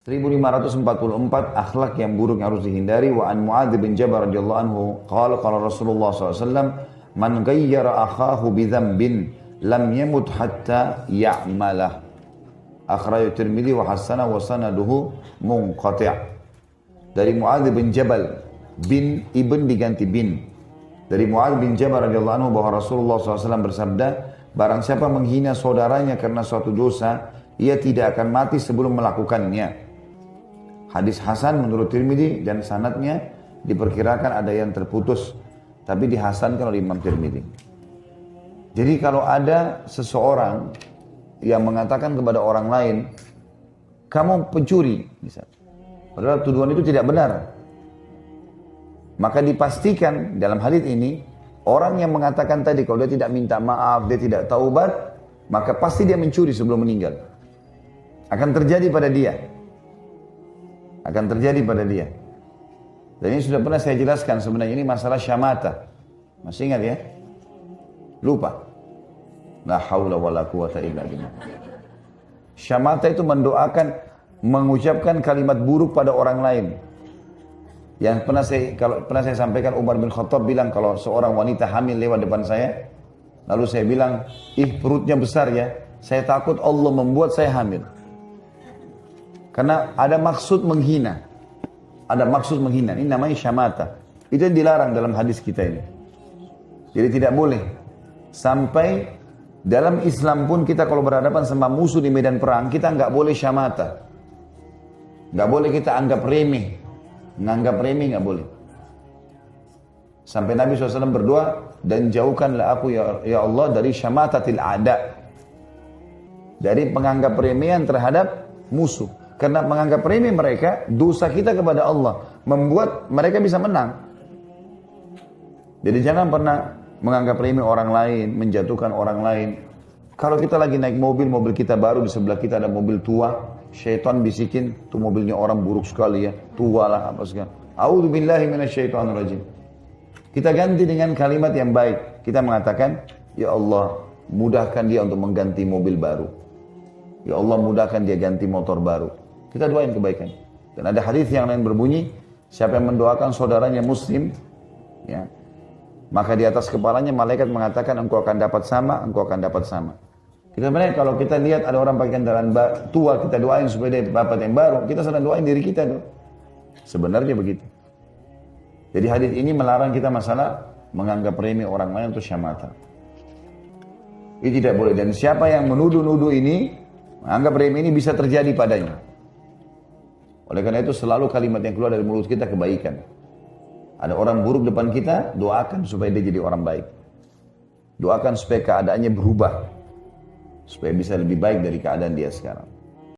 1544 akhlak yang buruk yang harus dihindari. Wa an Muadz bin Jabal radhiyallahu anhu qala Rasulullah SAW, man ghayyara akhahu bi dhanbin lam yamut hatta ya'malah. Akhrajahu Tirmidzi wa hasana wa sanaduhu munqati'. Dari Muadz bin Jabal, bin ibn diganti bin. Dari Muadz bin Jabal radhiyallahu anhu bahwa Rasulullah SAW bersabda, barang siapa menghina saudaranya karena suatu dosa, ia tidak akan mati sebelum melakukannya. Hadis Hasan menurut Tirmidzi dan sanadnya diperkirakan ada yang terputus, tapi dihasankan oleh Imam Tirmidzi. Jadi kalau ada seseorang yang mengatakan kepada orang lain, kamu pencuri, misalnya, padahal tuduhan itu tidak benar, maka dipastikan dalam hadis ini, orang yang mengatakan tadi kalau dia tidak minta maaf, dia tidak taubat, maka pasti dia mencuri sebelum meninggal. Akan terjadi pada dia. Akan terjadi pada dia. Dan ini sudah pernah saya jelaskan sebenarnya, ini masalah syamata. Masih ingat ya? Lupa. La haula wala quwata illa billah. Syamata itu mendoakan, mengucapkan kalimat buruk pada orang lain. Yang pernah saya sampaikan, Umar bin Khattab bilang kalau seorang wanita hamil lewat depan saya, lalu saya bilang, perutnya besar ya, saya takut Allah membuat saya hamil. Karena ada maksud menghina. Ada maksud menghina. Ini namanya syamata. Itu yang dilarang dalam hadis kita ini. Jadi tidak boleh. Sampai dalam Islam pun kita kalau berhadapan sama musuh di medan perang, kita nggak boleh syamata. Nggak boleh kita anggap remeh. Nganggap remeh nggak boleh. Sampai Nabi SAW berdoa, dan jauhkanlah aku ya Allah dari syamatatil a'da. Dari penganggap remehan terhadap musuh. Karena menganggap remeh mereka, dosa kita kepada Allah membuat mereka bisa menang. Jadi jangan pernah menganggap remeh orang lain, menjatuhkan orang lain. Kalau kita lagi naik mobil kita baru, di sebelah kita ada mobil tua, syaitan bisikin, tuh mobilnya orang buruk sekali ya, tua lah apa segala. A'udzubillahi minasyaitonirrajim. Kita ganti dengan kalimat yang baik. Kita mengatakan, ya Allah, mudahkan dia untuk mengganti mobil baru. Ya Allah, mudahkan dia ganti motor baru. Kita doain kebaikan. Dan ada hadis yang lain berbunyi, siapa yang mendoakan saudaranya muslim, ya, maka di atas kepalanya malaikat mengatakan, engkau akan dapat sama, engkau akan dapat sama. Kita sebenarnya kalau kita lihat ada orang pakai kendaraan tua, kita doain supaya dia dapat yang baru, kita sedang doain diri kita tuh. Sebenarnya begitu. Jadi hadis ini melarang kita masalah menganggap remeh orang lain untuk syamata. Ini tidak boleh. Dan siapa yang menuduh-nuduh ini, menganggap remeh ini bisa terjadi padanya. Oleh karena itu selalu kalimat yang keluar dari mulut kita kebaikan. Ada orang buruk depan kita, doakan supaya dia jadi orang baik. Doakan supaya keadaannya berubah. Supaya bisa lebih baik dari keadaan dia sekarang.